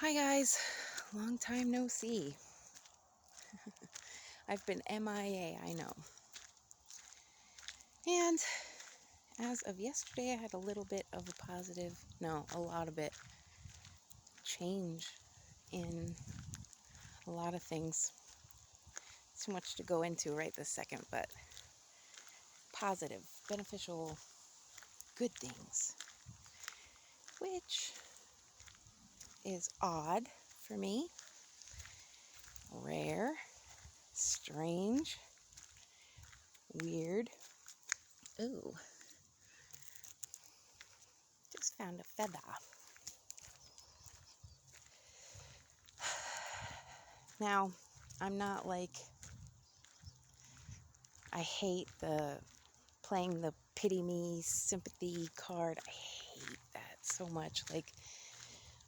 Hi guys, long time no see. I've been MIA, I know. And as of yesterday, I had a little bit of a lot of it, change in a lot of things. Too much to go into right this second, but positive, beneficial, good things. Which is odd for me, rare, strange, weird. Ooh, just found a feather. Now, I'm not like, I hate playing the pity me sympathy card. I hate that so much. Like,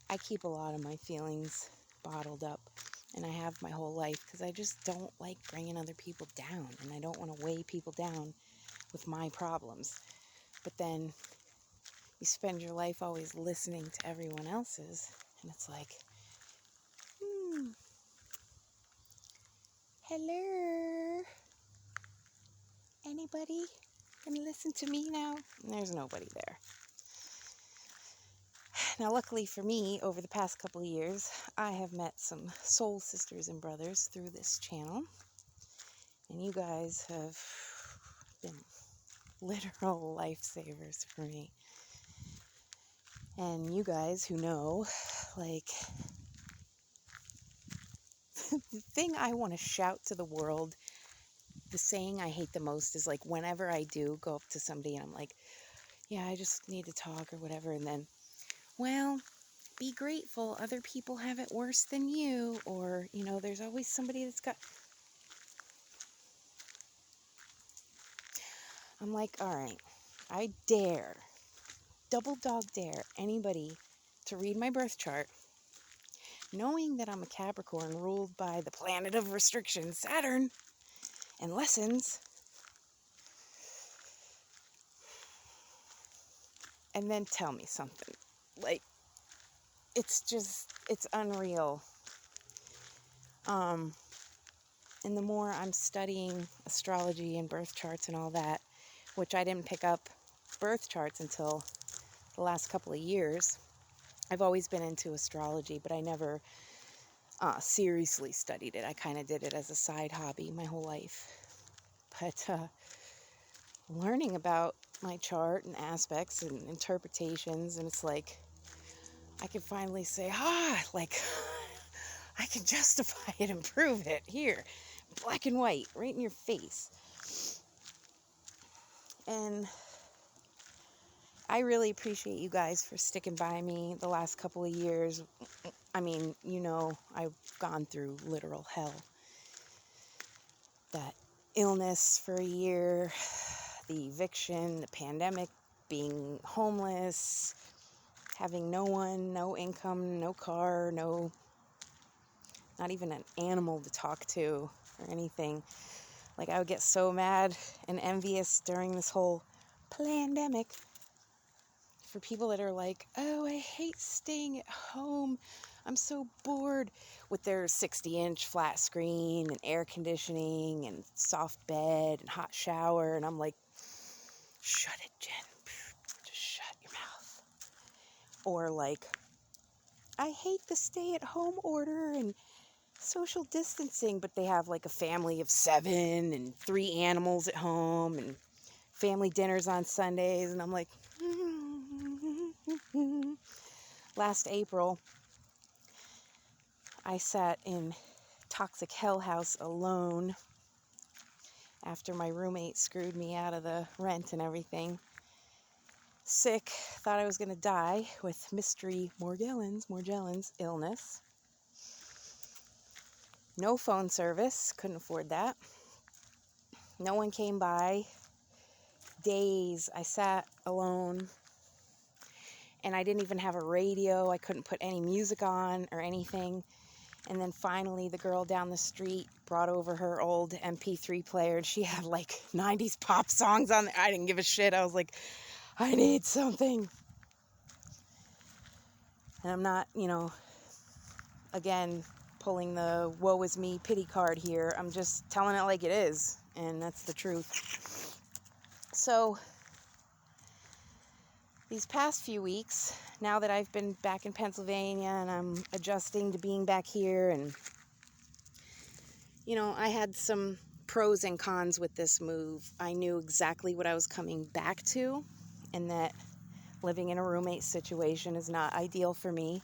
I keep a lot of my feelings bottled up, and I have my whole life because I just don't like bringing other people down, and I don't want to weigh people down with my problems. But then you spend your life always listening to everyone else's, and it's like, hello, anybody gonna listen to me now? And there's nobody there. Now, luckily for me, over the past couple of years, I have met some soul sisters and brothers through this channel. And you guys have been literal lifesavers for me. And you guys who know, like, the thing I want to shout to the world, the saying I hate the most is like, whenever I do go up to somebody and I'm like, yeah, I just need to talk or whatever. And then, well, be grateful other people have it worse than you, or, there's always somebody that's got... I'm like, all right, I dare, double dog dare anybody to read my birth chart, knowing that I'm a Capricorn ruled by the planet of restriction, Saturn, and lessons, and then tell me something. Like, it's unreal. And the more I'm studying astrology and birth charts and all that, which I didn't pick up birth charts until the last couple of years. I've always been into astrology, but I never seriously studied it. I kind of did it as a side hobby my whole life. But learning about my chart and aspects and interpretations, and it's like, I can finally say, like, I can justify it and prove it here, black and white, right in your face. And I really appreciate you guys for sticking by me the last couple of years. I mean, I've gone through literal hell. That illness for a year, the eviction, the pandemic, being homeless, having no one, no income, no car, not even an animal to talk to or anything. Like, I would get so mad and envious during this whole pandemic for people that are like, oh, I hate staying at home. I'm so bored, with their 60-inch flat screen and air conditioning and soft bed and hot shower. And I'm like, shut it, Jen. Just shut your mouth. Or like, I hate the stay-at-home order and social distancing, but they have like a family of 7 and 3 animals at home and family dinners on Sundays. And I'm like, last April, I sat in toxic hell house alone after my roommate screwed me out of the rent and everything. Sick, thought I was going to die with mystery Morgellons illness. No phone service, couldn't afford that. No one came by. Days I sat alone, and I didn't even have a radio. I couldn't put any music on or anything. And then finally, the girl down the street brought over her old MP3 player, and she had like 90s pop songs on there. I didn't give a shit. I was like, I need something. And I'm not, again, pulling the woe is me pity card here. I'm just telling it like it is, and that's the truth. So these past few weeks, now that I've been back in Pennsylvania and I'm adjusting to being back here, and I had some pros and cons with this move. I knew exactly what I was coming back to, and that living in a roommate situation is not ideal for me.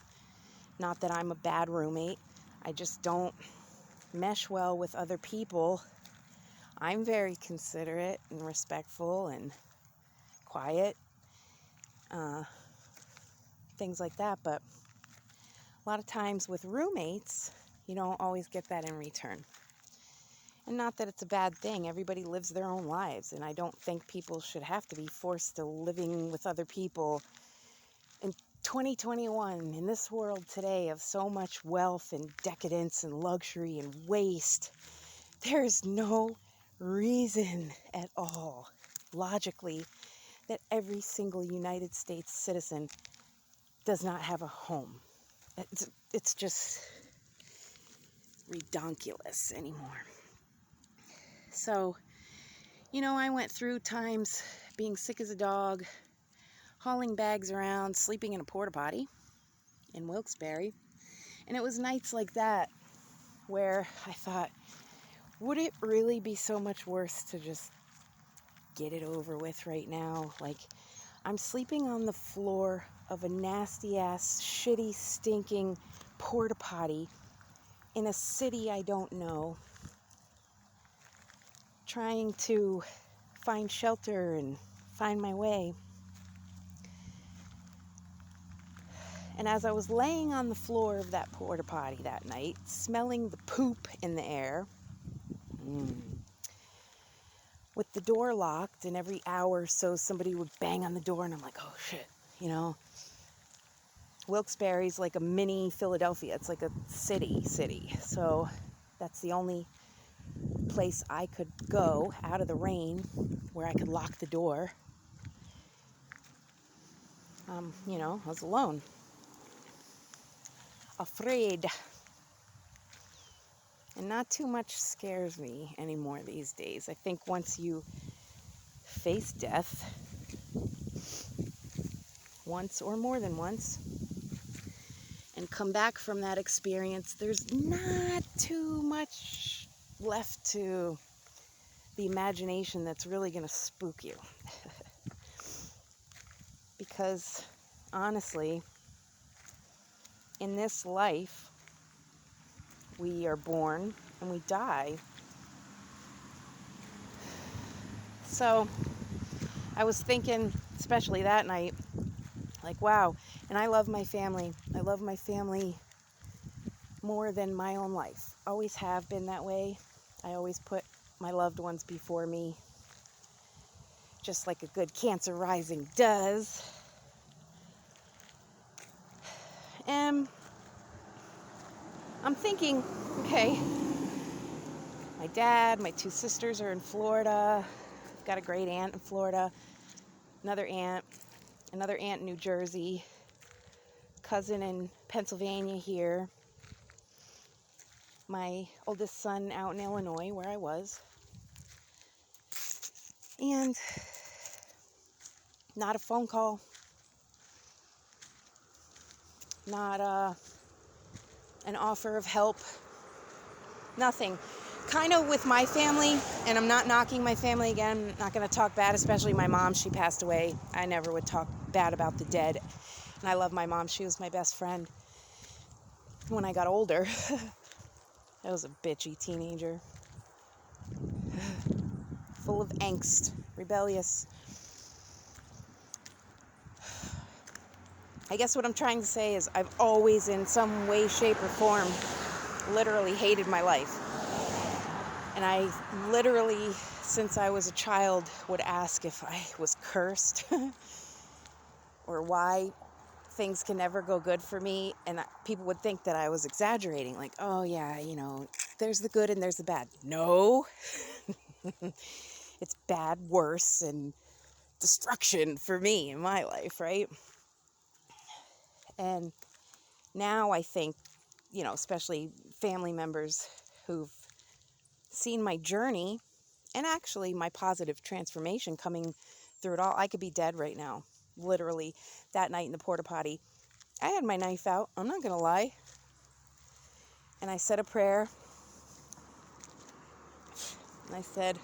Not that I'm a bad roommate. I just don't mesh well with other people. I'm very considerate and respectful and quiet, things like that. But a lot of times with roommates, you don't always get that in return. And not that it's a bad thing. Everybody lives their own lives, and I don't think people should have to be forced to living with other people. In 2021, in this world today of so much wealth and decadence and luxury and waste, there's no reason at all, logically, that every single United States citizen does not have a home. It's just redonkulous anymore. So, I went through times being sick as a dog, hauling bags around, sleeping in a porta potty in Wilkes-Barre. And it was nights like that where I thought, would it really be so much worse to just get it over with right now? Like, I'm sleeping on the floor of a nasty-ass, shitty, stinking porta potty in a city I don't know, trying to find shelter and find my way. And as I was laying on the floor of that porta potty that night, smelling the poop in the air, with the door locked, and every hour or so somebody would bang on the door, and I'm like, oh shit, Wilkes-Barre's like a mini Philadelphia. It's like a city. So that's the only place I could go out of the rain where I could lock the door. I was alone. Afraid. And not too much scares me anymore these days. I think once you face death, once or more than once, and come back from that experience, there's not too much left to the imagination that's really going to spook you. Because, honestly, in this life, we are born and we die. So, I was thinking, especially that night, like, wow, and I love my family. I love my family more than my own life. Always have been that way. I always put my loved ones before me, just like a good Cancer rising does. And I'm thinking, okay, my dad, my two sisters are in Florida. I've got a great aunt in Florida, another aunt in New Jersey, cousin in Pennsylvania here, my oldest son out in Illinois, where I was. And not a phone call, not an offer of help, nothing. Kind of with my family, and I'm not knocking my family again, I'm not going to talk bad, especially my mom. She passed away. I never would talk bad about the dead. And I love my mom. She was my best friend when I got older. I was a bitchy teenager. Full of angst, rebellious. I guess what I'm trying to say is I've always, in some way, shape, or form, literally hated my life. And I literally, since I was a child, would ask if I was cursed or why things can never go good for me. And people would think that I was exaggerating, like, oh yeah, there's the good and there's the bad. No, it's bad, worse, and destruction for me in my life, right? And now I think especially family members who've seen my journey and actually my positive transformation coming through it all. I could be dead right now. Literally, that night in the porta potty, I had my knife out. I'm not going to lie. And I said a prayer. And I said,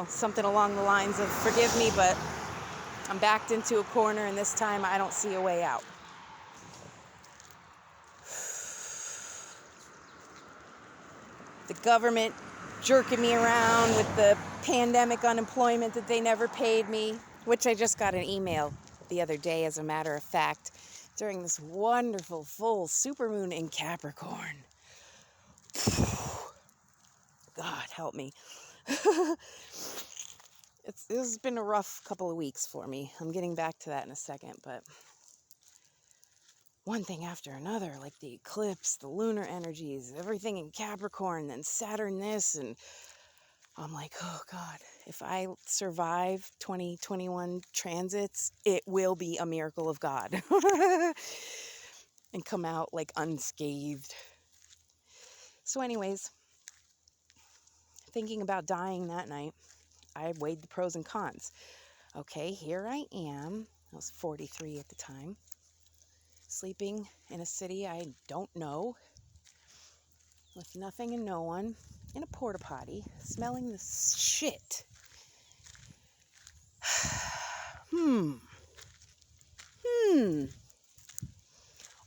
something along the lines of, forgive me, but I'm backed into a corner and this time I don't see a way out. The government jerking me around with the pandemic unemployment that they never paid me, which I just got an email the other day, as a matter of fact, during this wonderful full supermoon in Capricorn. God help me. This has been a rough couple of weeks for me. I'm getting back to that in a second, but one thing after another, like the eclipse, the lunar energies, everything in Capricorn, then Saturn this, and I'm like, oh God, if I survive 2021 transits, it will be a miracle of God. And come out like unscathed. So anyways, thinking about dying that night, I weighed the pros and cons. Okay, here I am. I was 43 at the time. Sleeping in a city I don't know. With nothing and no one. In a porta potty. Smelling the shit.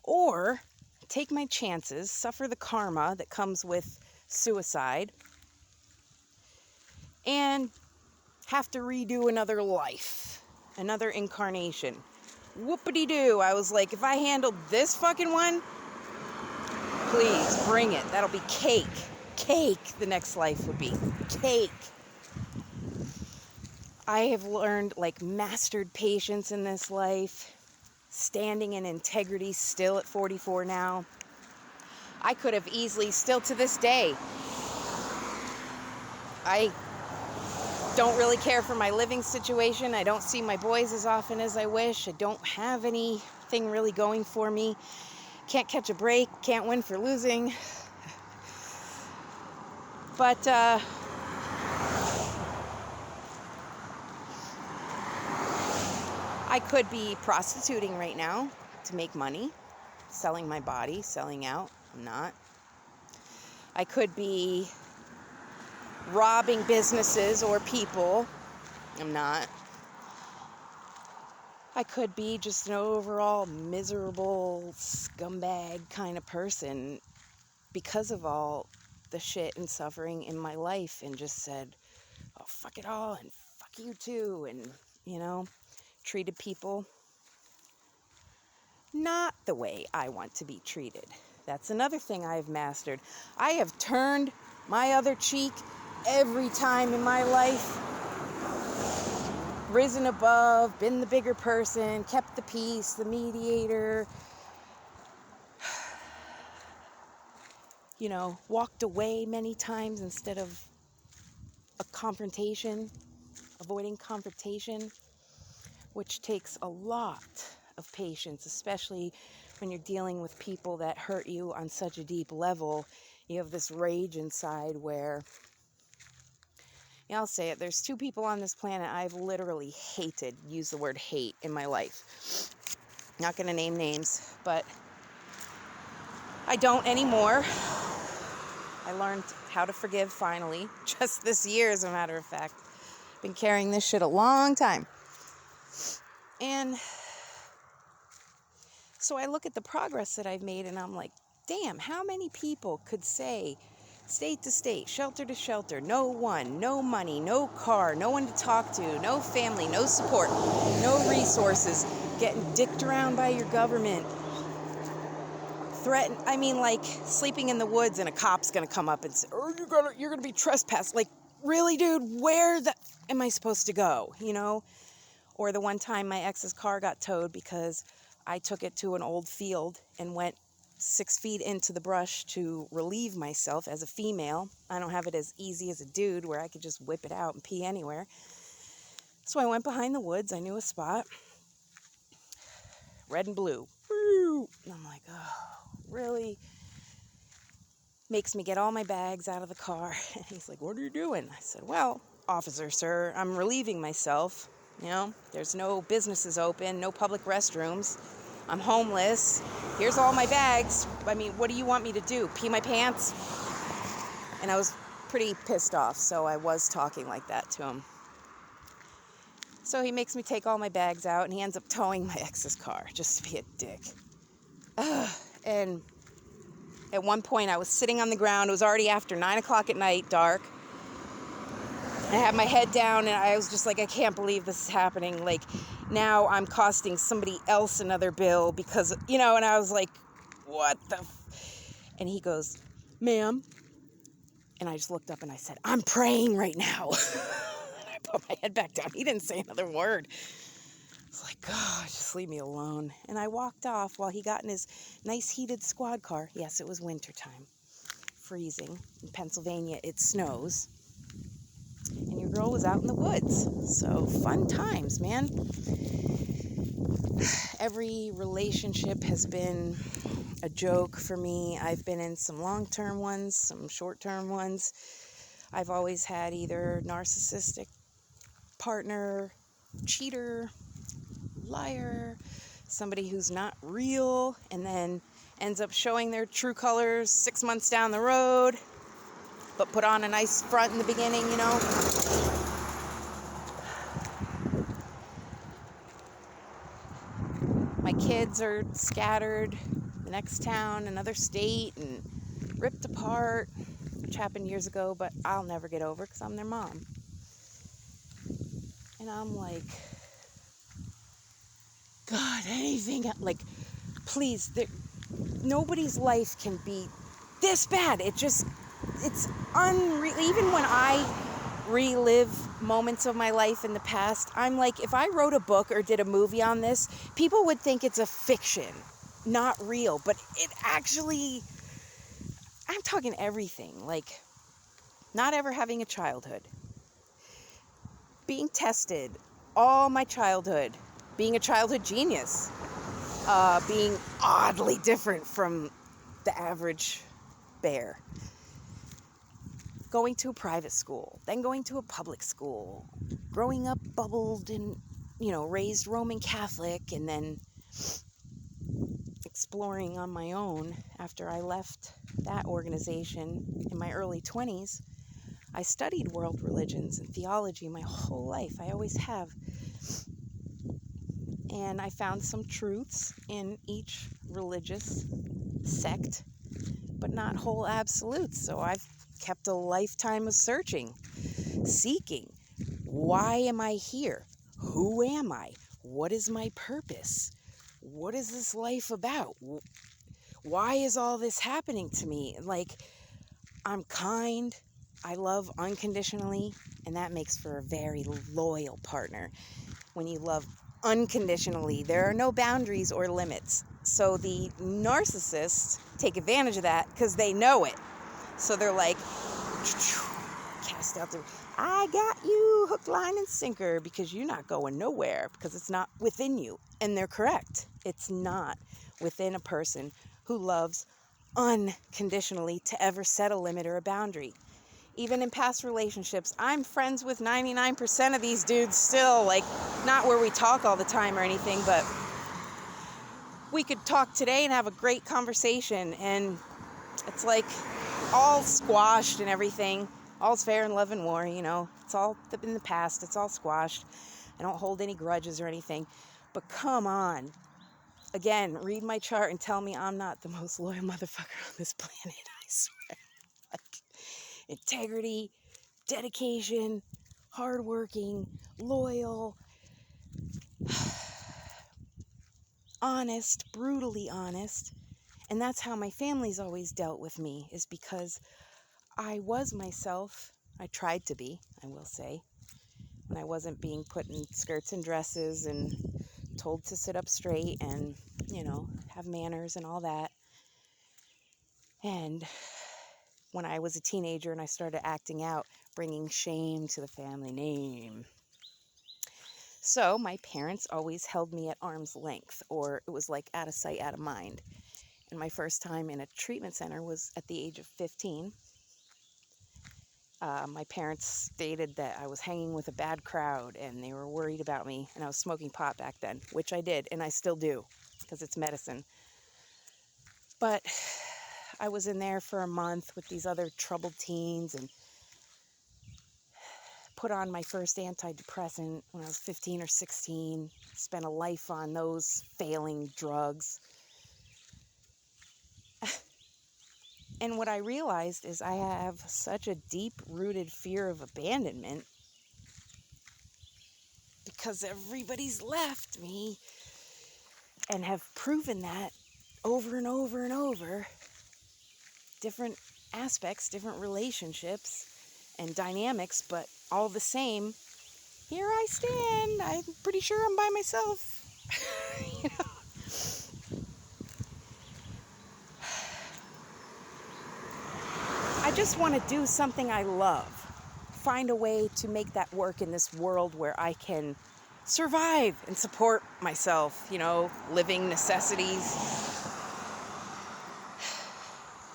Or take my chances, suffer the karma that comes with suicide, and have to redo another life, another incarnation. Whoopity-doo. I was like, if I handled this fucking one, please bring it. That'll be cake. Cake, the next life would be. Cake. I have learned, mastered patience in this life. Standing in integrity still at 44 now. I could have easily, still to this day, I don't really care for my living situation. I don't see my boys as often as I wish. I don't have anything really going for me. Can't catch a break. Can't win for losing. But, I could be prostituting right now to make money. Selling my body, selling out. I'm not. I could be robbing businesses or people. I'm not. I could be just an overall miserable scumbag kind of person because of all the shit and suffering in my life, and just said, oh, fuck it all and fuck you too, and, treated people not the way I want to be treated. That's another thing I've mastered. I have turned my other cheek every time in my life. Risen above, been the bigger person, kept the peace, the mediator. Walked away many times instead of a confrontation, avoiding confrontation, which takes a lot of patience, especially when you're dealing with people that hurt you on such a deep level. You have this rage inside where, I'll say it, there's two people on this planet I've literally hated, use the word hate, in my life. Not going to name names, but I don't anymore. I learned how to forgive finally, just this year as a matter of fact. Been carrying this shit a long time. And so I look at the progress that I've made and I'm like, damn, how many people could say state to state, shelter to shelter, no one, no money, no car, no one to talk to, no family, no support, no resources, getting dicked around by your government, threatened, sleeping in the woods and a cop's gonna come up and say, oh, you're gonna be trespassed. Like, really, dude, where am I supposed to go, Or the one time my ex's car got towed because I took it to an old field and went 6 feet into the brush to relieve myself as a female. I don't have it as easy as a dude where I could just whip it out and pee anywhere. So I went behind the woods. I knew a spot. Red and blue. And I'm like, oh. makes me get all my bags out of the car. And he's like, "What are you doing?" I said, "Well, officer, sir, I'm relieving myself. There's no businesses open, no public restrooms. I'm homeless. Here's all my bags. I mean, what do you want me to do? Pee my pants?" And I was pretty pissed off, so I was talking like that to him. So he makes me take all my bags out, and he ends up towing my ex's car just to be a dick. And at one point, I was sitting on the ground. It was already after 9 o'clock at night, dark. I had my head down, and I was just like, I can't believe this is happening. Like, now I'm costing somebody else another bill because, and I was like, what the And he goes, "Ma'am." And I just looked up and I said, "I'm praying right now." And I put my head back down. He didn't say another word. I was like, "God, just leave me alone." And I walked off while he got in his nice heated squad car. Yes, it was wintertime. Freezing. In Pennsylvania, it snows. And your girl was out in the woods. So fun times, man. Every relationship has been a joke for me. I've been in some long-term ones, some short-term ones. I've always had either narcissistic partner, cheater, liar, somebody who's not real and then ends up showing their true colors 6 months down the road, but put on a nice front in the beginning, My kids are scattered, the next town, another state, and ripped apart, which happened years ago, but I'll never get over because I'm their mom. And I'm like, God, anything, please, nobody's life can be this bad. It's unreal. Even when I relive moments of my life in the past, I'm like, if I wrote a book or did a movie on this, people would think it's a fiction, not real. But it actually, I'm talking everything, like not ever having a childhood, being tested all my childhood, being a childhood genius, being oddly different from the average bear, going to a private school, then going to a public school, growing up bubbled and, raised Roman Catholic, and then exploring on my own after I left that organization in my early 20s. I studied world religions and theology my whole life. I always have. And I found some truths in each religious sect, but not whole absolutes. So I've kept a lifetime of searching, seeking. Why am I here? Who am I? What is my purpose? What is this life about? Why is all this happening to me? Like, I'm kind. I love unconditionally, and that makes for a very loyal partner. When you love unconditionally, there are no boundaries or limits. So the narcissists take advantage of that because they know it. So they're like, cast out I got you, hook, line, and sinker, because you're not going nowhere, because it's not within you. And they're correct. It's not within a person who loves unconditionally to ever set a limit or a boundary. Even in past relationships, I'm friends with 99% of these dudes still, like, not where we talk all the time or anything, but we could talk today and have a great conversation, and it's like all squashed and everything. All's fair in love and war, It's all in the past. It's all squashed. I don't hold any grudges or anything. But come on. Again, read my chart and tell me I'm not the most loyal motherfucker on this planet, I swear. Like, integrity, dedication, hardworking, loyal, honest, brutally honest. And that's how my family's always dealt with me, is because I was myself. I tried to be, I will say, when I wasn't being put in skirts and dresses and told to sit up straight and, have manners and all that. And when I was a teenager and I started acting out, bringing shame to the family name. So my parents always held me at arm's length, or it was like out of sight, out of mind. And my first time in a treatment center was at the age of 15. My parents stated that I was hanging with a bad crowd and they were worried about me, and I was smoking pot back then, which I did, and I still do, because it's medicine. But I was in there for a month with these other troubled teens and put on my first antidepressant when I was 15 or 16, spent a life on those failing drugs. And what I realized is I have such a deep-rooted fear of abandonment because everybody's left me and have proven that over and over and over. Different aspects, different relationships and dynamics, but all the same, here I stand. I'm pretty sure I'm by myself. You know? I just want to do something I love. Find a way to make that work in this world where I can survive and support myself, living necessities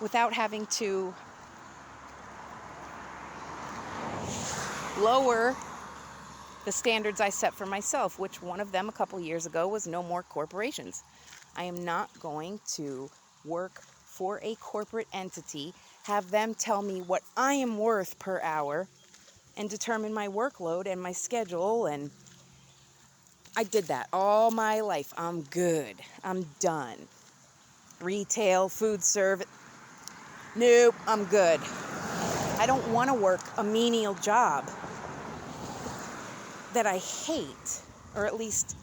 without having to lower the standards I set for myself, which one of them a couple years ago was no more corporations. I am not going to work for a corporate entity, have them tell me what I am worth per hour, and determine my workload and my schedule. And I did that all my life. I'm good. I'm done. Retail, food service. Nope, I'm good. I don't want to work a menial job that I hate, or at least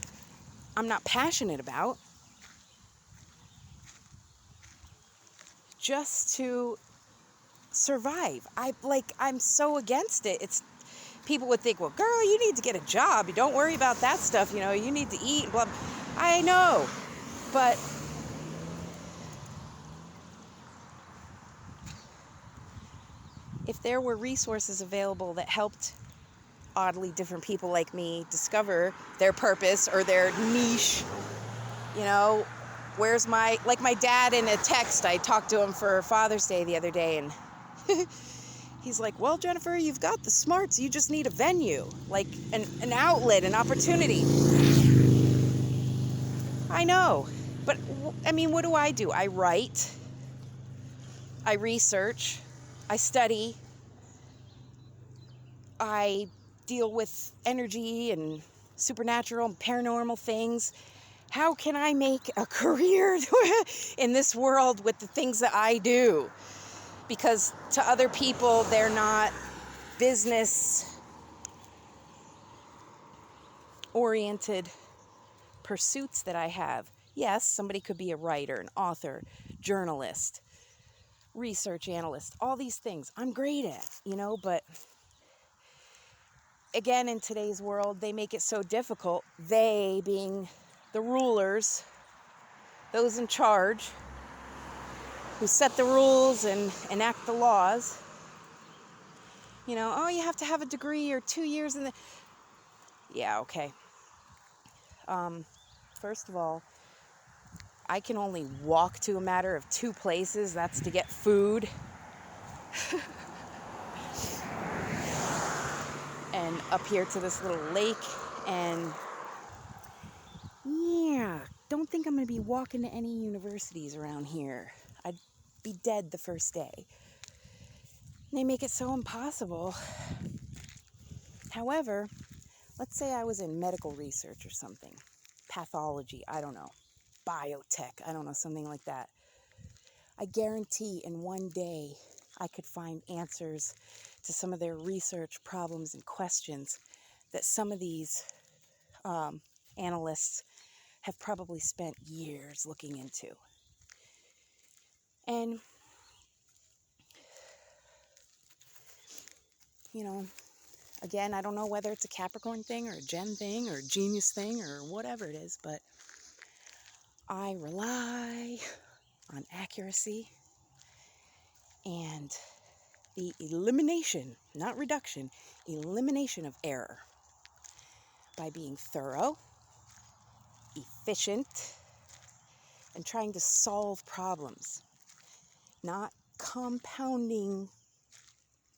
I'm not passionate about, just to survive. I'm so against it. People would think, well, girl, you need to get a job. You don't worry about that stuff. You need to eat, blah, blah. I know, but if there were resources available that helped oddly different people like me discover their purpose or their niche, where's my dad in a text, I talked to him for Father's Day the other day, and he's like, well, Jennifer, you've got the smarts. You just need a venue, like an outlet, an opportunity. I know. But, what do? I write. I research. I study. I deal with energy and supernatural and paranormal things. How can I make a career in this world with the things that I do? Because to other people, they're not business-oriented pursuits that I have. Yes, somebody could be a writer, an author, journalist, research analyst, all these things I'm great at, but again, in today's world, they make it so difficult, they being the rulers, those in charge, who set the rules and enact the laws. You have to have a degree or 2 years in the... Yeah, okay. First of all, I can only walk to a matter of 2 places. That's to get food and up here to this little lake. And yeah, don't think I'm going to be walking to any universities around here. I'd be dead the first day. They make it so impossible. However, let's say I was in medical research or something. Pathology, I don't know. Biotech, I don't know, something like that. I guarantee in one day I could find answers to some of their research problems and questions that some of these analysts have probably spent years looking into. And, again, I don't know whether it's a Capricorn thing or a Gem thing or a Genius thing or whatever it is, but I rely on accuracy and the elimination, not reduction, elimination of error by being thorough, efficient, and trying to solve problems, not compounding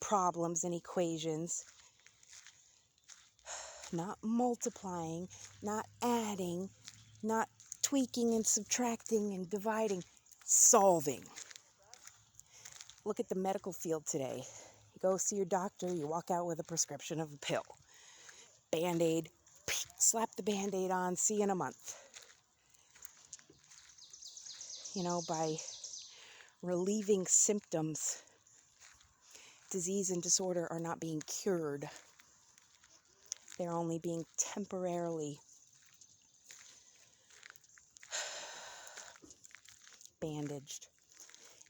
problems and equations, not multiplying, not adding, not tweaking and subtracting and dividing, solving. Look at the medical field today. You go see your doctor, you walk out with a prescription of a pill. Band-Aid, slap the Band-Aid on, see you in a month. By relieving symptoms, disease and disorder are not being cured. They're only being temporarily bandaged.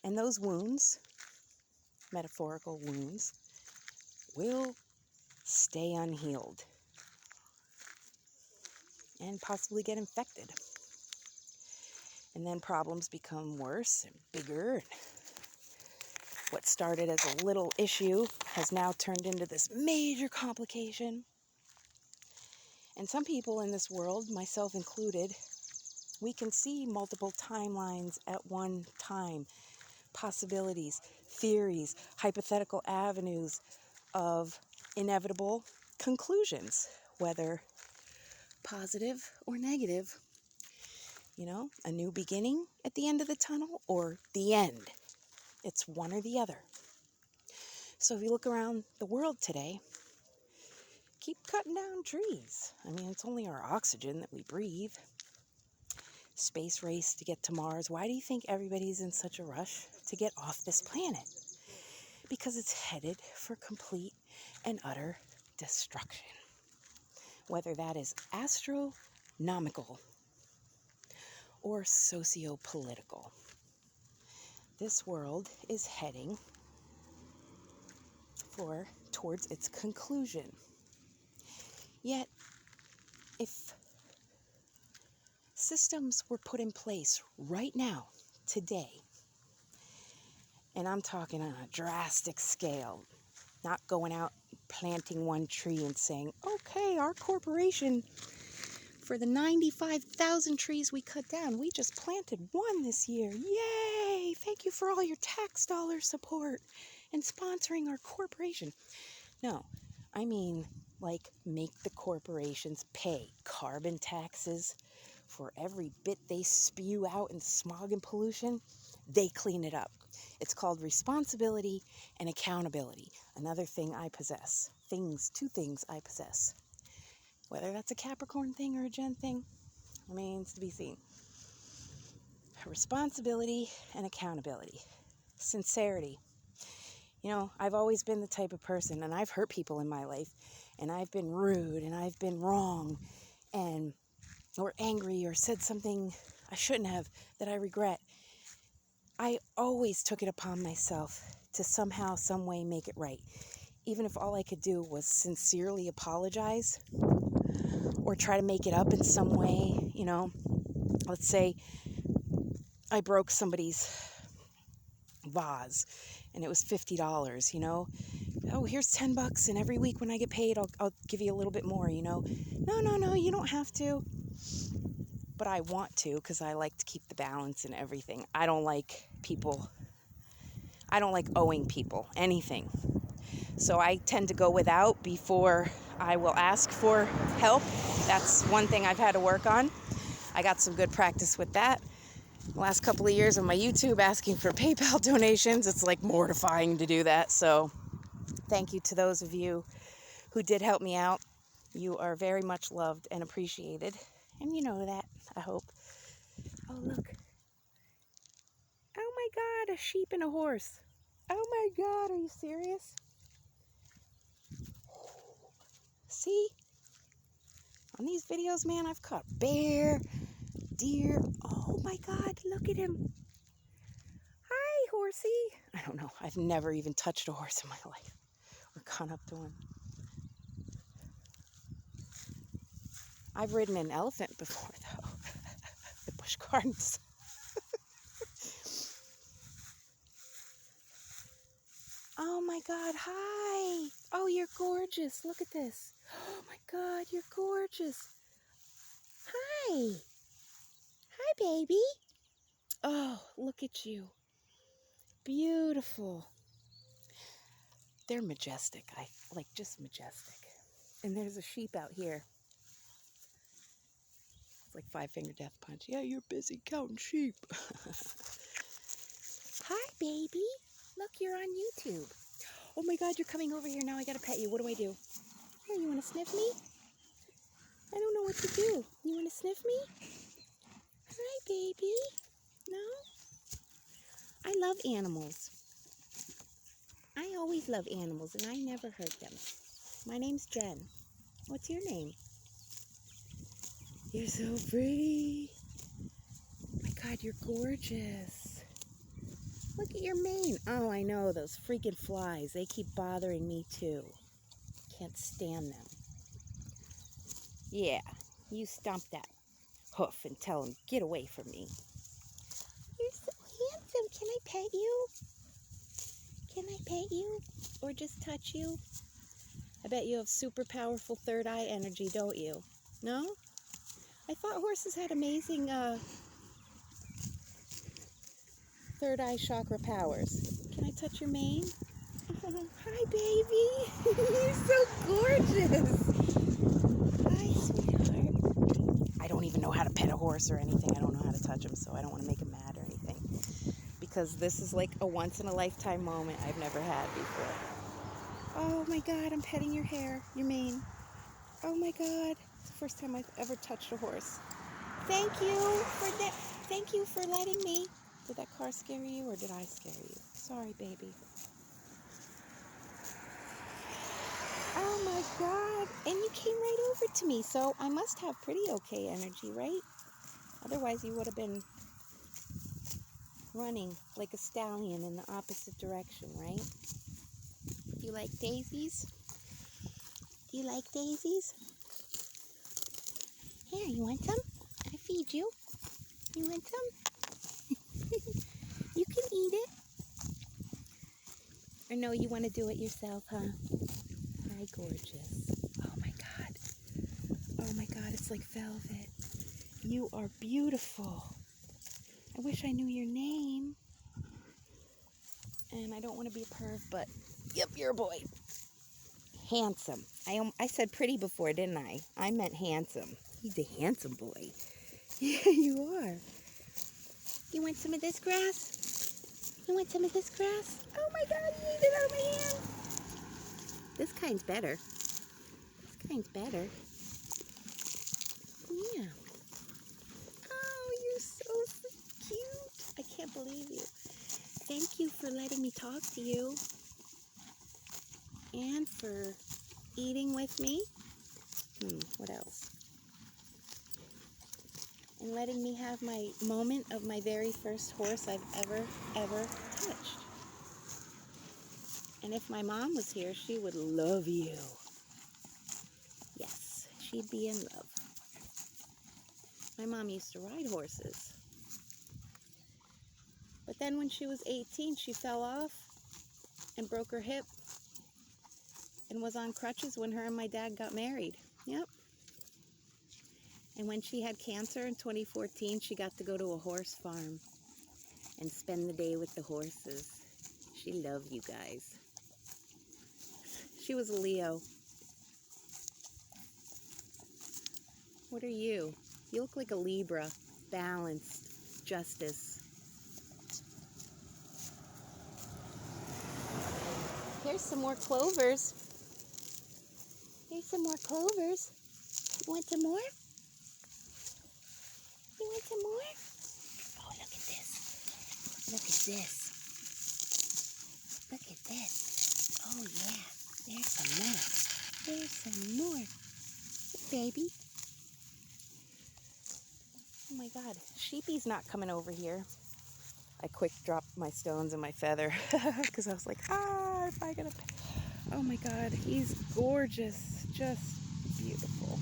And those wounds, metaphorical wounds, will stay unhealed and possibly get infected. And then problems become worse and bigger. What started as a little issue has now turned into this major complication. And some people in this world, myself included, we can see multiple timelines at one time, possibilities, theories, hypothetical avenues of inevitable conclusions, whether positive or negative. A new beginning at the end of the tunnel or the end. It's one or the other. So if you look around the world today, keep cutting down trees. It's only our oxygen that we breathe. Space race to get to Mars. Why do you think everybody's in such a rush to get off this planet? Because it's headed for complete and utter destruction. Whether that is astronomical or socio-political. This world is heading towards its conclusion. Yet, if systems were put in place right now, today, and I'm talking on a drastic scale, not going out planting one tree and saying, okay, our corporation, for the 95,000 trees we cut down, we just planted one this year. Yay! Thank you for all your tax dollar support and sponsoring our corporation. No, make the corporations pay carbon taxes for every bit they spew out in smog and pollution. They clean it up. It's called responsibility and accountability. Another thing I possess. Two things I possess. Whether that's a Capricorn thing or a Gen thing remains to be seen. Responsibility and accountability. Sincerity. I've always been the type of person, and I've hurt people in my life, and I've been rude, and I've been wrong, or angry, or said something I shouldn't have that I regret. I always took it upon myself to somehow, some way make it right. Even if all I could do was sincerely apologize or try to make it up in some way, Let's say I broke somebody's vase and it was $50, Oh, here's $10 and every week when I get paid, I'll give you a little bit more, No, you don't have to. But I want to because I like to keep the balance and everything. I don't like owing people anything. So I tend to go without before I will ask for help. That's one thing I've had to work on. I got some good practice with that. The last couple of years on my YouTube asking for PayPal donations, it's like mortifying to do that. So thank you to those of you who did help me out. You are very much loved and appreciated. And you know that, I hope. Oh, look. Oh my God, a sheep and a horse. Oh my God, are you serious? See? On these videos, man, I've caught bear, deer. Oh my God, look at him. Hi, horsey. I don't know. I've never even touched a horse in my life or gone up to one. I've ridden an elephant before, though. The bush gardens. Oh my God, hi. Oh, you're gorgeous. Look at this. Oh my God, you're gorgeous. Hi. Hi, baby. Oh, look at you. Beautiful. They're majestic. Just majestic. And there's a sheep out here. It's like Five-Finger Death Punch. Yeah, you're busy counting sheep. Hi, baby. Look, you're on YouTube. Oh my God, you're coming over here now. I gotta pet you. What do I do? Here, you wanna sniff me? I don't know what to do. You wanna sniff me? Hi, baby. No? I love animals. I always love animals, and I never hurt them. My name's Jen. What's your name? You're so pretty. Oh my God, you're gorgeous. Look at your mane. Oh, I know, those freaking flies. They keep bothering me too. Can't stand them. Yeah, you stomp that hoof and tell him, get away from me. You're so handsome. Can I pet you? Can I pet you? Or just touch you? I bet you have super powerful third eye energy, don't you? No? I thought horses had amazing third eye chakra powers. Can I touch your mane? Oh, hi, baby. You're so gorgeous. Hi, sweetheart. I don't even know how to pet a horse or anything. I don't know how to touch him, so I don't want to make him mad or anything. Because this is like a once-in-a-lifetime moment I've never had before. Oh my God, I'm petting your hair, your mane. Oh my God, it's the first time I've ever touched a horse. Thank you for that. Thank you for letting me. Did that car scare you or did I scare you? Sorry, baby. Oh my God, and you came right over to me, so I must have pretty okay energy, right? Otherwise you would have been running like a stallion in the opposite direction, right? Do you like daisies? Do you like daisies? Here, you want some? I feed you. You want some? You can eat it. Or no, you want to do it yourself, huh? Hi, gorgeous. Oh my God. Oh my God, it's like velvet. You are beautiful. I wish I knew your name. And I don't want to be a perv, but yep, you're a boy. Handsome. I said pretty before, didn't I? I meant handsome. He's a handsome boy. Yeah, you are. You want some of this grass? You want some of this grass? Oh my God, you ate it out of my hand. This kind's better. This kind's better. Yeah. Oh, you're so cute. I can't believe you. Thank you for letting me talk to you. And for eating with me. What else? And letting me have my moment of my very first horse I've ever touched. And if my mom was here, she would love you. Yes, she'd be in love. My mom used to ride horses. But then when she was 18, she fell off and broke her hip and was on crutches when her and my dad got married. Yep. And when she had cancer in 2014, she got to go to a horse farm and spend the day with the horses. She loved you guys. She was a Leo. What are you? You look like a Libra. Balanced. Justice. Here's some more clovers. Here's some more clovers. You want some more? You want some more? Oh, look at this. Look at this. Look at this. Oh, yeah. There's some more. There's some more. Hey, baby. Oh, my God. Sheepy's not coming over here. I quick dropped my stones and my feather because I was like, if I gotta... Oh, my God. He's gorgeous. Just beautiful.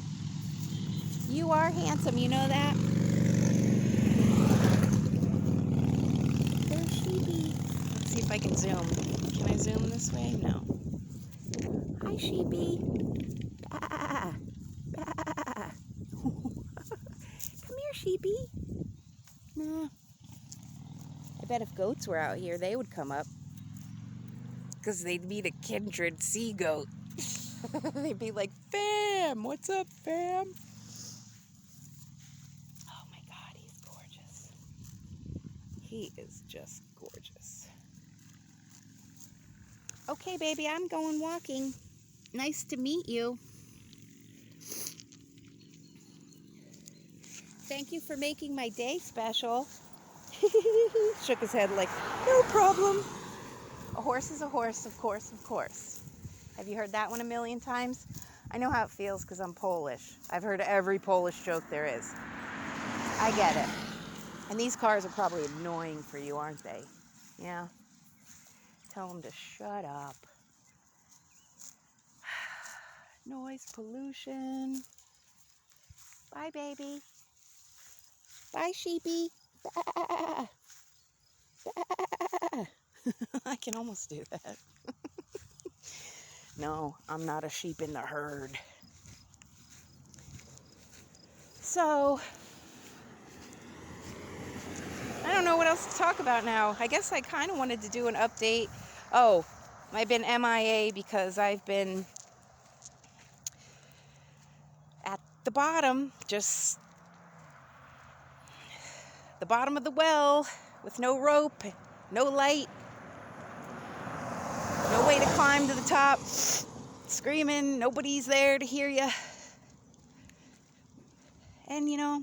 You are handsome. You know that? There's Sheepy. Let's see if I can zoom. Can I zoom this way? No. Hi, Sheepy. Bah. Bah. Come here, Sheepy. Nah. bet if goats were out here, they would come up. Because they'd meet a kindred sea goat. They'd be like, fam, what's up, fam? Oh my God, he's gorgeous. He is just gorgeous. Okay, baby, I'm going walking. Nice to meet you. Thank you for making my day special. Shook his head like, no problem. A horse is a horse, of course, of course. Have you heard that one a million times? I know how it feels because I'm Polish. I've heard every Polish joke there is. I get it. And these cars are probably annoying for you, aren't they? Yeah. Tell them to shut up. Noise pollution. Bye, baby. Bye, sheepy. Bah. Bah. I can almost do that. No, I'm not a sheep in the herd. So, I don't know what else to talk about now. I guess I kind of wanted to do an update. Oh, I've been MIA because I've been at the bottom, just the bottom of the well with no rope, no light, no way to climb to the top, screaming, nobody's there to hear you. And you know,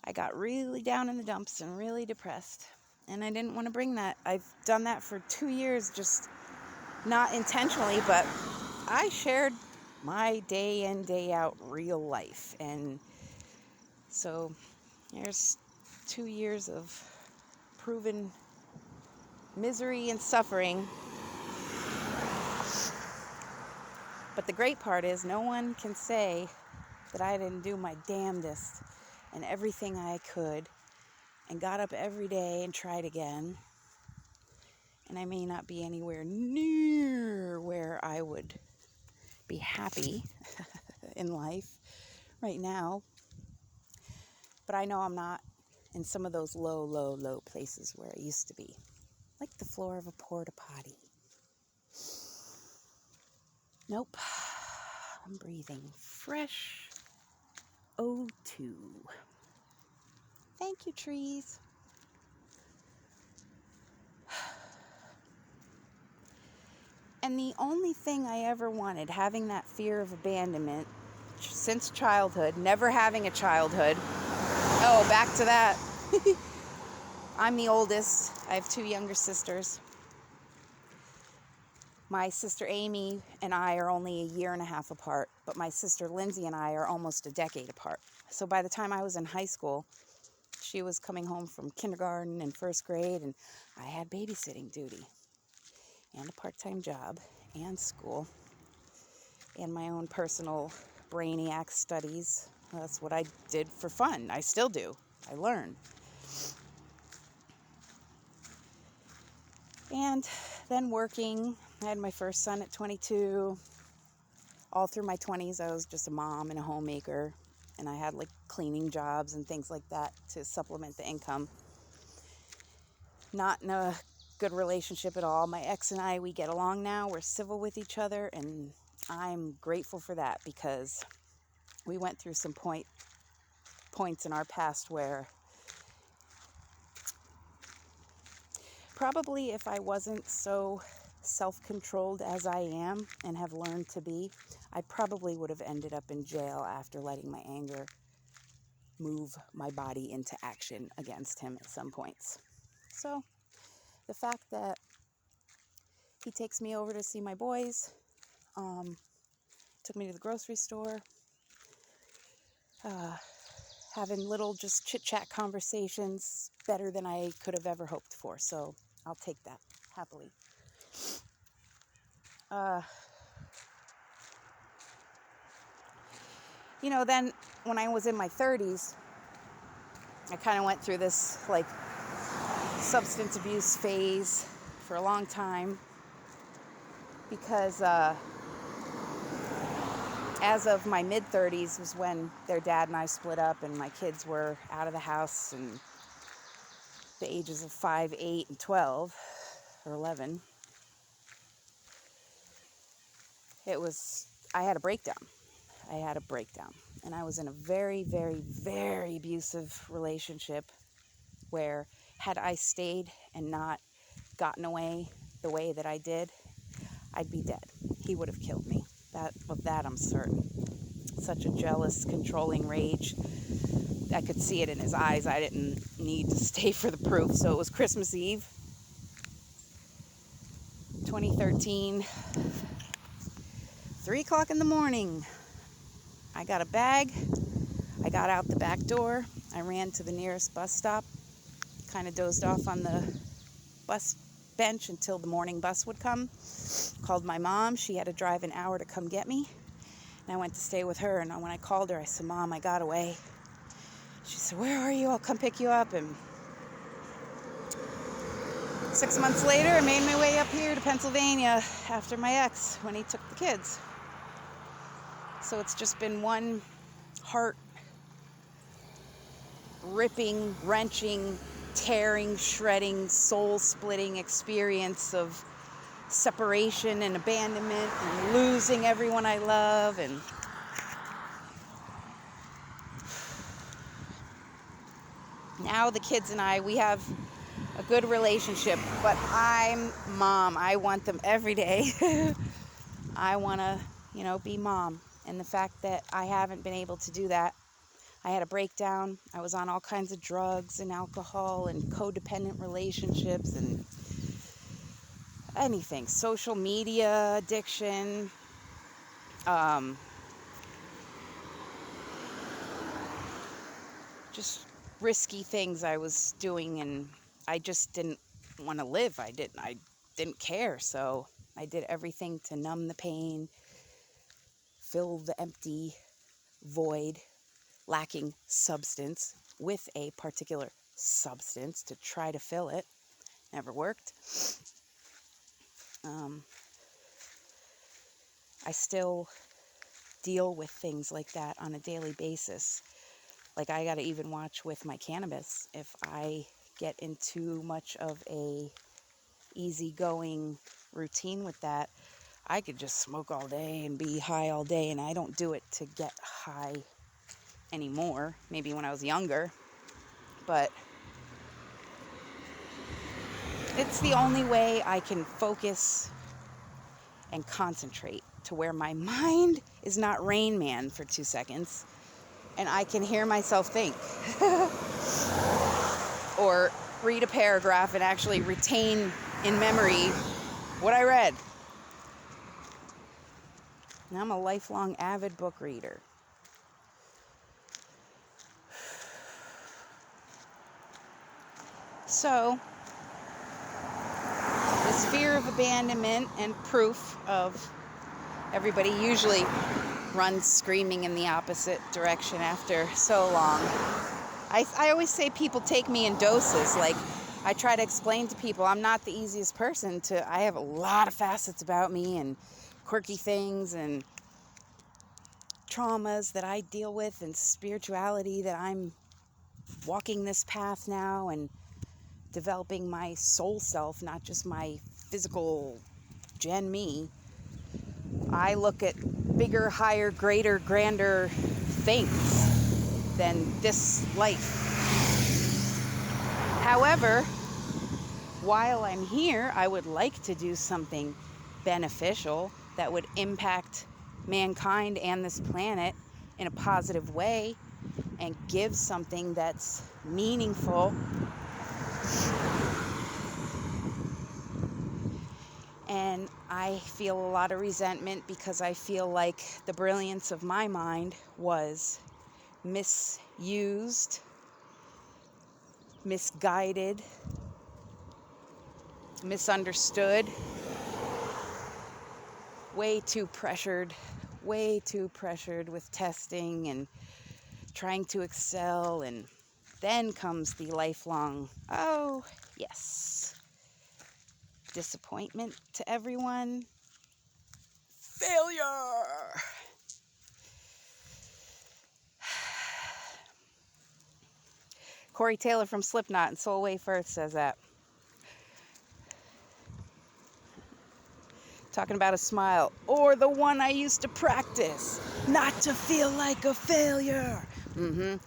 I got really down in the dumps and really depressed. And I didn't want to bring that. I've done that for 2 years, just not intentionally, but I shared my day in, day out real life. And so there's 2 years of proven misery and suffering. But the great part is no one can say that I didn't do my damnedest and everything I could and got up every day and tried again. And I may not be anywhere near where I would be happy in life right now. But I know I'm not in some of those low places where I used to be. Like the floor of a porta potty. Nope. I'm breathing fresh O2. Thank you, trees. And the only thing I ever wanted, having that fear of abandonment since childhood, never having a childhood. Oh, back to that. I'm the oldest. I have 2 younger sisters. My sister Amy and I are only a year and a half apart, but my sister Lindsay and I are almost a decade apart. So by the time I was in high school, she was coming home from kindergarten and first grade, and I had babysitting duty and a part-time job and school and my own personal brainiac studies. That's what I did for fun. I still do. I learn. And then working. I had my first son at 22. All through my 20s, I was just a mom and a homemaker. And I had like cleaning jobs and things like that to supplement the income. Not in a good relationship at all. My ex and I, we get along now. We're civil with each other. And I'm grateful for that because we went through some points in our past where probably if I wasn't so self-controlled as I am and have learned to be, I probably would have ended up in jail after letting my anger move my body into action against him at some points. So the fact that he takes me over to see my boys, took me to the grocery store, having little just chit-chat conversations, better than I could have ever hoped for. So I'll take that happily. You know, then when I was in my 30s, I kind of went through this like substance abuse phase for a long time because as of my mid-30s was when their dad and I split up and my kids were out of the house and the ages of 5, 8, and 12, or 11, I had a breakdown. And I was in a very, very, very abusive relationship where had I stayed and not gotten away the way that I did, I'd be dead. He would have killed me. Of that I'm certain. Such a jealous, controlling rage. I could see it in his eyes. I didn't need to stay for the proof. So it was Christmas Eve, 2013, 3 o'clock in the morning. I got a bag. I got out the back door. I ran to the nearest bus stop, kind of dozed off on the bus bench until the morning bus would come. Called my mom. She had to drive an hour to come get me. And I went to stay with her. And when I called her, I said, "Mom, I got away." She said, "Where are you? I'll come pick you up." And 6 months later, I made my way up here to Pennsylvania after my ex when he took the kids. So it's just been one heart-ripping, wrenching, tearing, shredding, soul-splitting experience of separation and abandonment and losing everyone I love. And now the kids and we have a good relationship, but I'm mom. I want them every day. I want to, be mom. And the fact that I haven't been able to do that, I had a breakdown. I was on all kinds of drugs and alcohol and codependent relationships and anything. Social media addiction. Just risky things I was doing, and I just didn't want to live. I didn't care. So I did everything to numb the pain, fill the empty void, lacking substance with a particular substance to try to fill it. Never worked. I still deal with things like that on a daily basis. Like, I got to even watch with my cannabis. If I get into much of a easygoing routine with that, I could just smoke all day and be high all day, and I don't do it to get high anymore. Maybe when I was younger, but it's the only way I can focus and concentrate to where my mind is not Rain Man for 2 seconds and I can hear myself think or read a paragraph and actually retain in memory what I read. And I'm a lifelong avid book reader. So, this fear of abandonment and proof of everybody usually runs screaming in the opposite direction after so long. I always say people take me in doses. Like, I try to explain to people I'm not the easiest person I have a lot of facets about me and quirky things and traumas that I deal with and spirituality that I'm walking this path now and developing my soul self, not just my physical gen me. I look at bigger, higher, greater, grander things than this life. However, while I'm here, I would like to do something beneficial that would impact mankind and this planet in a positive way and give something that's meaningful. And I feel a lot of resentment because I feel like the brilliance of my mind was misused, misguided, misunderstood, way too pressured with testing and trying to excel. And then comes the lifelong, oh, yes, disappointment to everyone. Failure. Corey Taylor from Slipknot and Soul Way Firth says that. Talking about a smile. Or the one I used to practice. Not to feel like a failure.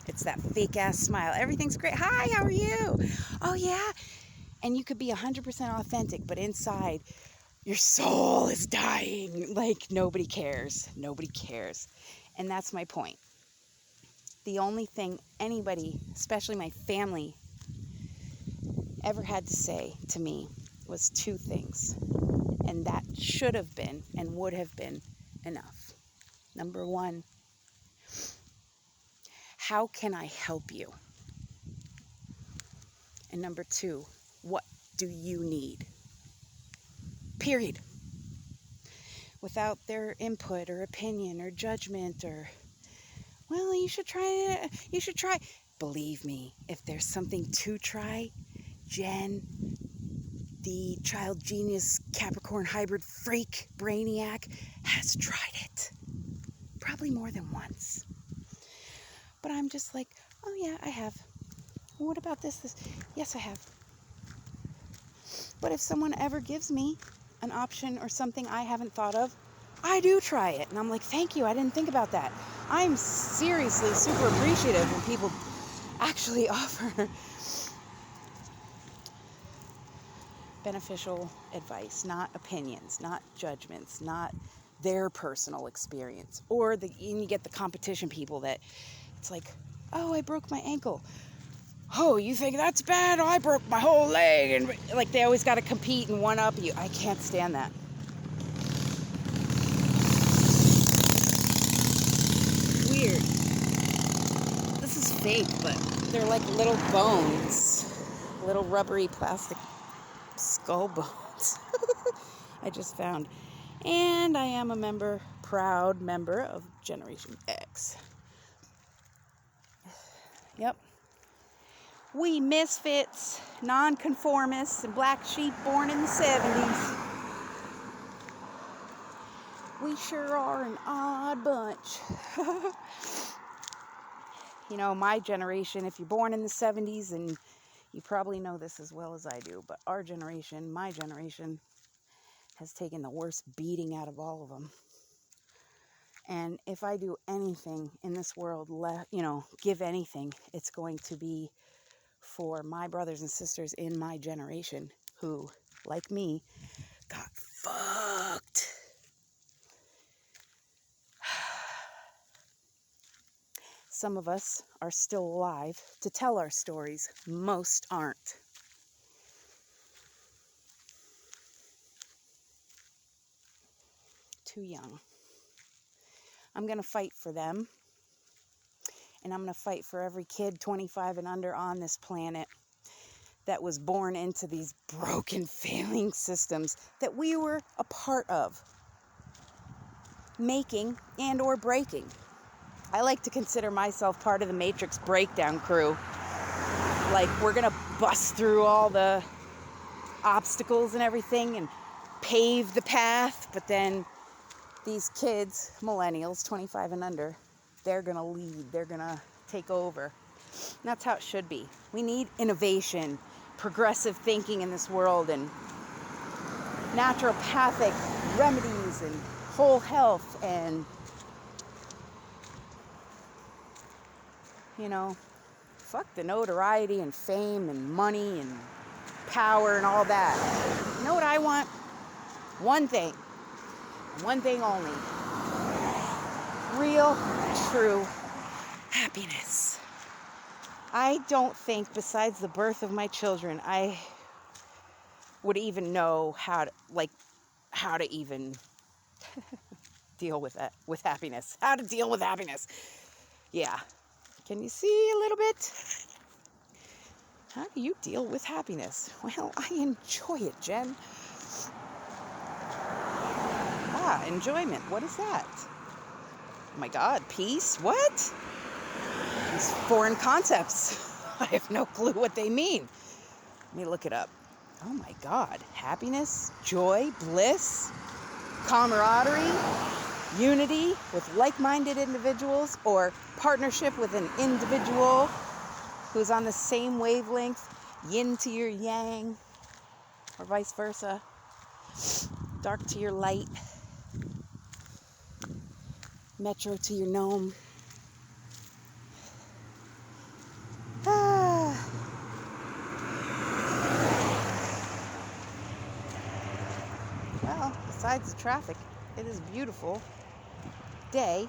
It's that fake ass smile. Everything's great. Hi, how are you? Oh, yeah. And you could be 100% authentic, but inside, your soul is dying. Like, nobody cares. Nobody cares. And that's my point. The only thing anybody, especially my family, ever had to say to me was two things. And that should have been and would have been enough. Number one, how can I help you? And number two, what do you need? Period. Without their input or opinion or judgment or, well, you should try it. You should try. Believe me, if there's something to try, Jen, the child genius Capricorn hybrid freak brainiac, has tried it. Probably more than once. But I'm just like, oh yeah, I have. Well, what about this? Yes, I have. But if someone ever gives me an option or something I haven't thought of, I do try it. And I'm like, thank you, I didn't think about that. I'm seriously super appreciative when people actually offer beneficial advice, not opinions, not judgments, not their personal experience. Or and you get the competition people that it's like, oh, I broke my ankle. Oh, you think that's bad? Oh, I broke my whole leg. And like they always got to compete and one up you. I can't stand that. Weird. This is fake, but they're like little bones, little rubbery plastic skull bones. I just found. And I am a proud member of Generation X. Yep. We misfits, nonconformists, and black sheep born in the 70s. We sure are an odd bunch. You know, my generation, if you're born in the 70s, and you probably know this as well as I do, but our generation, my generation, has taken the worst beating out of all of them. And if I do anything in this world, give anything, it's going to be for my brothers and sisters in my generation who, like me, got fucked. Some of us are still alive to tell our stories. Most aren't. Too young. I'm going to fight for them. And I'm going to fight for every kid 25 and under on this planet that was born into these broken, failing systems that we were a part of, making and or breaking. I like to consider myself part of the Matrix breakdown crew. Like, we're going to bust through all the obstacles and everything and pave the path, but then these kids, millennials, 25 and under, they're going to lead. They're going to take over. And that's how it should be. We need innovation, progressive thinking in this world, and naturopathic remedies, and whole health, and, fuck the notoriety and fame and money and power and all that. You know what I want? One thing. One thing only. Real, true happiness. I don't think, besides the birth of my children, I would even know how to even deal with that, with happiness. How to deal with happiness. Yeah. Can you see a little bit? How do you deal with happiness? Well, I enjoy it, Jen. Enjoyment. What is that? Oh my God, peace? What? These foreign concepts. I have no clue what they mean. Let me look it up. Oh my God. Happiness, joy, bliss, camaraderie, unity with like-minded individuals, or partnership with an individual. who's on the same wavelength, yin to your yang, or vice versa, dark to your light, metro to your gnome. Well, besides the traffic, it is a beautiful day.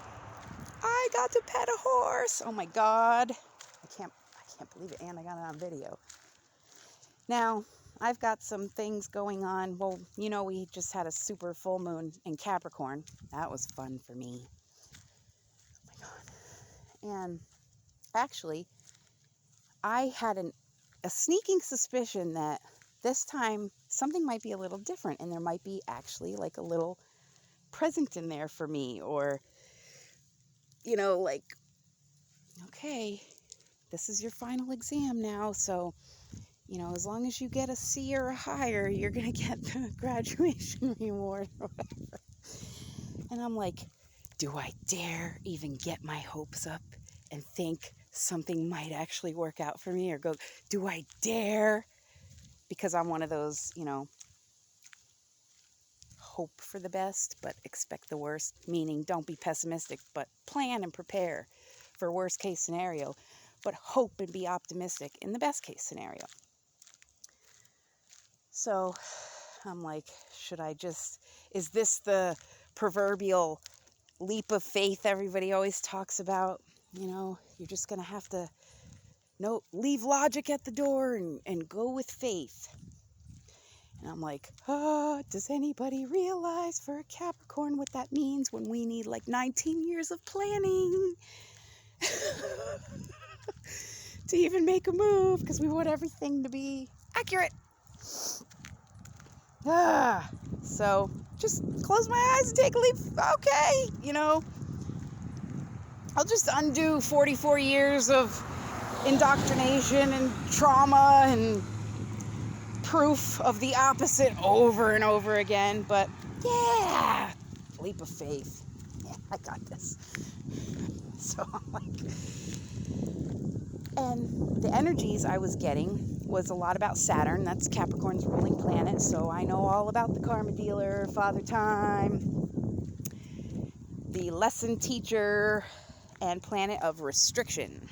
I got to pet a horse. Oh my God. I can't believe it. And I got it on video. Now, I've got some things going on. Well, you know, we just had a super full moon in Capricorn. That was fun for me. Oh my God. And actually, I had a sneaking suspicion that this time something might be a little different, and there might be actually like a little present in there for me, or, you know, like, okay, this is your final exam now, so, you know, as long as you get a C or a higher, you're going to get the graduation reward or whatever. And I'm like, do I dare even get my hopes up and think something might actually work out for me, or go, do I dare? Because I'm one of those, you know, hope for the best, but expect the worst, meaning don't be pessimistic, but plan and prepare for worst case scenario, but hope and be optimistic in the best case scenario. So I'm like, is this the proverbial leap of faith everybody always talks about? You know, you're just going to have to leave logic at the door and go with faith. And I'm like, does anybody realize for a Capricorn what that means when we need like 19 years of planning to even make a move, because we want everything to be accurate. So just close my eyes and take a leap. Okay, you know, I'll just undo 44 years of indoctrination and trauma and proof of the opposite over and over again. But yeah, leap of faith. Yeah, I got this. So I'm like, and the energies I was getting was a lot about Saturn. That's Capricorn's ruling planet. So I know all about the karma dealer, Father Time, the lesson teacher, and planet of restriction.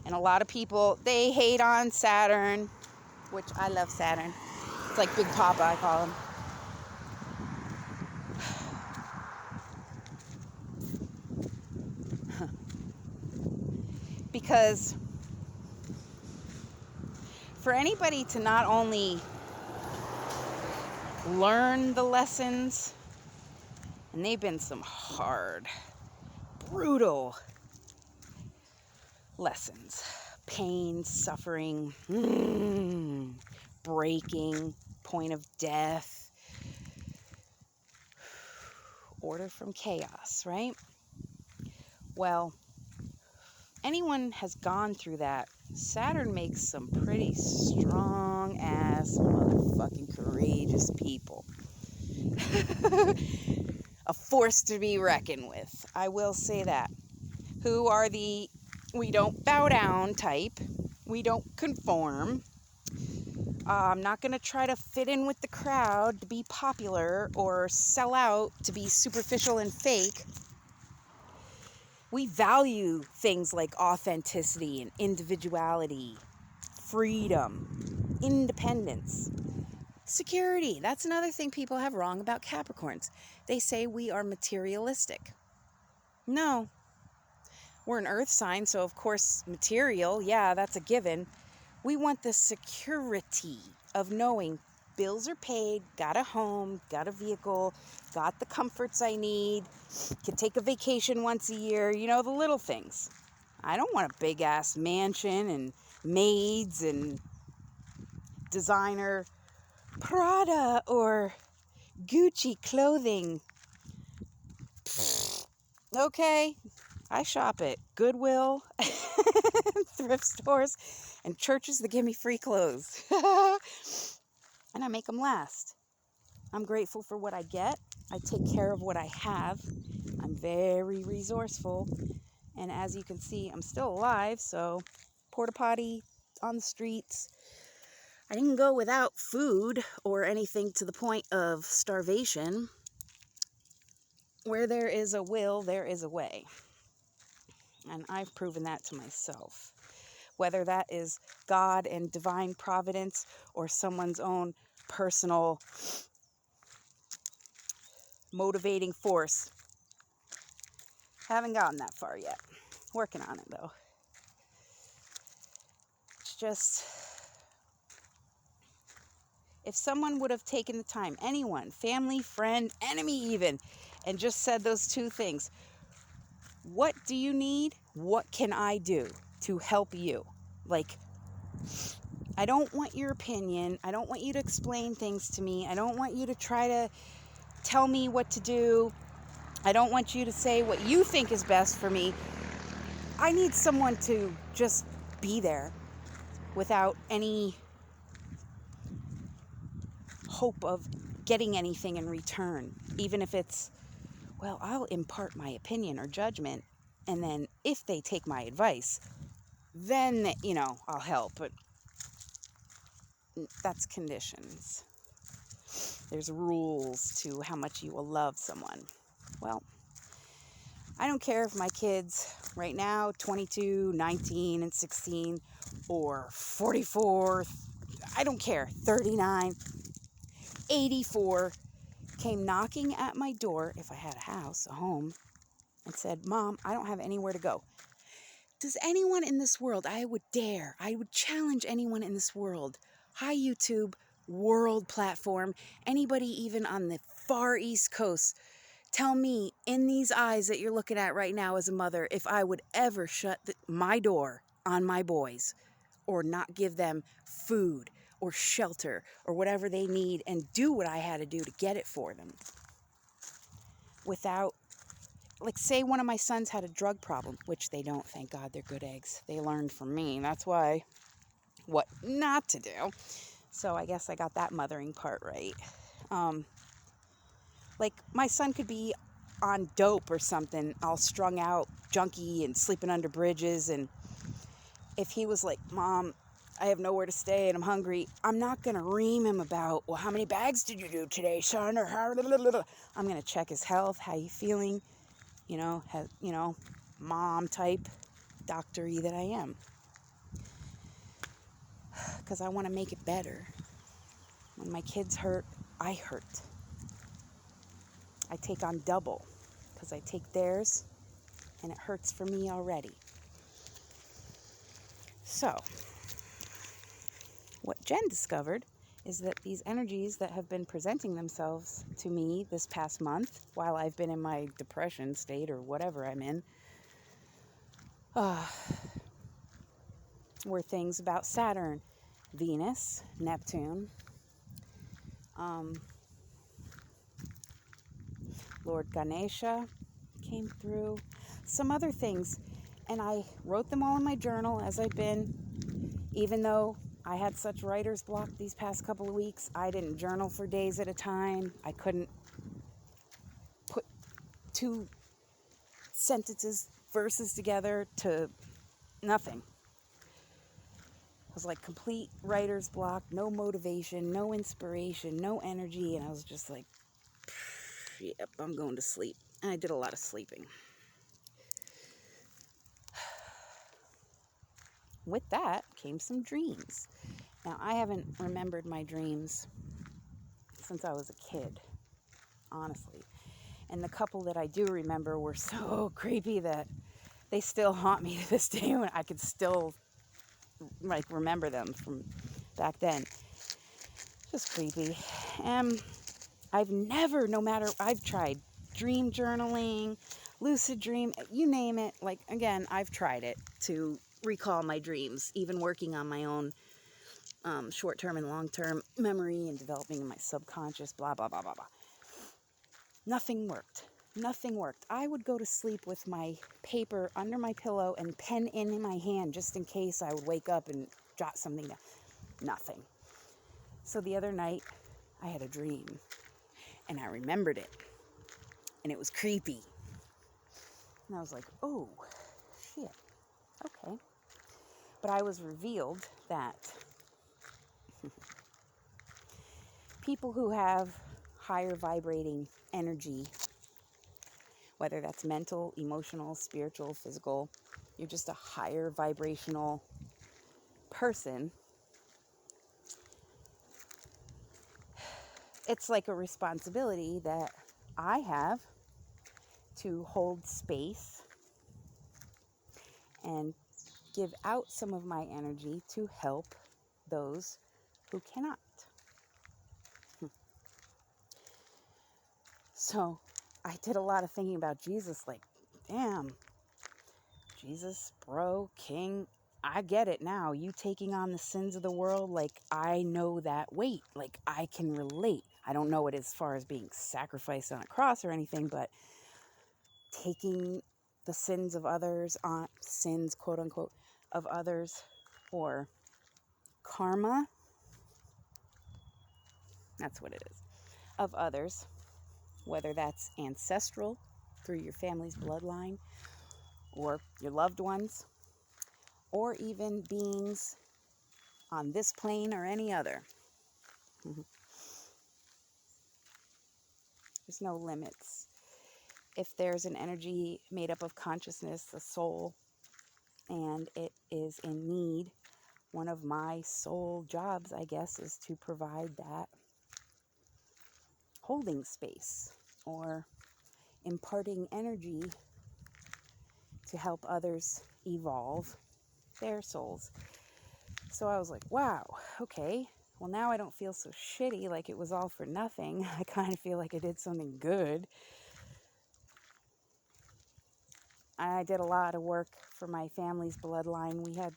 And a lot of people, they hate on Saturn, which I love Saturn. It's like Big Papa, I call him. Because for anybody to not only learn the lessons, and they've been some hard, brutal lessons, pain, suffering, breaking, point of death, order from chaos, right? Well, anyone has gone through that. Saturn makes some pretty strong ass motherfucking courageous people. A force to be reckoned with. I will say that. Who are the we don't bow down type. We don't conform. I'm not going to try to fit in with the crowd to be popular or sell out to be superficial and fake. We value things like authenticity and individuality, freedom, independence, security. That's another thing people have wrong about Capricorns. They say we are materialistic. No. We're an earth sign, so of course material, yeah, that's a given. We want the security of knowing bills are paid, got a home, got a vehicle, got the comforts I need, can take a vacation once a year, you know, the little things. I don't want a big ass mansion and maids and designer Prada or Gucci clothing. Okay, I shop at Goodwill, thrift stores, and churches that give me free clothes. And I make them last. I'm grateful for what I get. I take care of what I have. I'm very resourceful. And as you can see, I'm still alive, so porta potty on the streets. I didn't go without food or anything to the point of starvation. Where there is a will, there is a way. And I've proven that to myself. Whether that is God and divine providence or someone's own personal motivating force. Haven't gotten that far yet. Working on it though. It's just, if someone would have taken the time, anyone, family, friend, enemy even, and just said those two things, what do you need? What can I do to help you? Like, I don't want your opinion. I don't want you to explain things to me. I don't want you to try to tell me what to do. I don't want you to say what you think is best for me. I need someone to just be there without any hope of getting anything in return. Even if it's, well, I'll impart my opinion or judgment, and then if they take my advice, then, I'll help. But that's conditions. There's rules to how much you will love someone. Well, I don't care if my kids right now, 22, 19, and 16, or 44, I don't care, 39, 84, came knocking at my door, if I had a house, a home, and said, Mom, I don't have anywhere to go. Does anyone in this world, I would challenge anyone in this world, hi YouTube, world platform, anybody even on the far East Coast, tell me in these eyes that you're looking at right now as a mother, if I would ever shut my door on my boys or not give them food or shelter or whatever they need and do what I had to do to get it for them. Without, like, say one of my sons had a drug problem, which they don't, thank God, they're good eggs. They learned from me. That's why, what not to do. So I guess I got that mothering part right. Like, my son could be on dope or something, all strung out, junkie, and sleeping under bridges. And if he was like, Mom, I have nowhere to stay and I'm hungry, I'm not going to ream him about, well, how many bags did you do today, son? Or how, I'm going to check his health, how you feeling, mom type doctor-y that I am. Because I want to make it better. When my kids hurt, I hurt. I take on double because I take theirs and it hurts for me already. So, what Jen discovered is that these energies that have been presenting themselves to me this past month while I've been in my depression state or whatever I'm in, were things about Saturn, Venus, Neptune, Lord Ganesha came through, some other things, and I wrote them all in my journal as I've been. Even though I had such writer's block these past couple of weeks, I didn't journal for days at a time. I couldn't put two sentences, verses together to nothing. I was like complete writer's block, no motivation, no inspiration, no energy, and I was just like, yep, I'm going to sleep. And I did a lot of sleeping. With that came some dreams. Now, I haven't remembered my dreams since I was a kid, honestly. And the couple that I do remember were so creepy that they still haunt me to this day when I could still, remember them from back then. Just creepy. I've tried dream journaling, lucid dream, you name it. Again, I've tried it to recall my dreams, even working on my own short-term and long-term memory and developing my subconscious, blah, blah, blah, blah, blah. Nothing worked. I would go to sleep with my paper under my pillow and pen in my hand just in case I would wake up and jot something down. Nothing. So the other night, I had a dream, and I remembered it, and it was creepy. And I was like, oh, shit, okay. But I was revealed that people who have higher vibrating energy, whether that's mental, emotional, spiritual, physical, you're just a higher vibrational person, it's like a responsibility that I have to hold space and give out some of my energy to help those who cannot. So I did a lot of thinking about Jesus, like, damn, Jesus, bro, king, I get it now. You taking on the sins of the world, like, I know that weight. Like, I can relate. I don't know it as far as being sacrificed on a cross or anything, but taking the sins of others on, sins, quote unquote, of others, or karma, that's what it is, of others, whether that's ancestral through your family's bloodline or your loved ones, or even beings on this plane or any other. There's no limits. If there's an energy made up of consciousness, a soul, and it is in need, one of my soul jobs, I guess, is to provide that holding space or imparting energy to help others evolve their souls. So I was like, wow, okay. Well, now I don't feel so shitty like it was all for nothing. I kind of feel like I did something good. I did a lot of work for my family's bloodline. We had,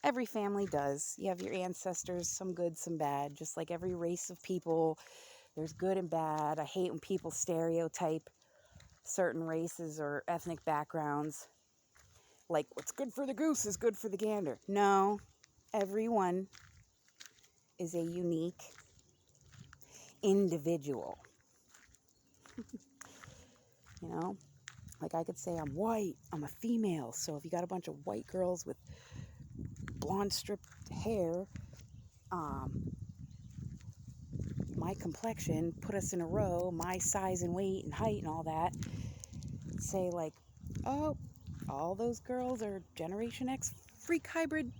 every family does. You have your ancestors, some good, some bad. Just like every race of people, there's good and bad. I hate when people stereotype certain races or ethnic backgrounds. Like, what's good for the goose is good for the gander. No, everyone is a unique individual. Like I could say I'm white, I'm a female. So if you got a bunch of white girls with blonde stripped hair, my complexion, put us in a row, my size and weight and height and all that, say like, oh, all those girls are Generation X freak hybrid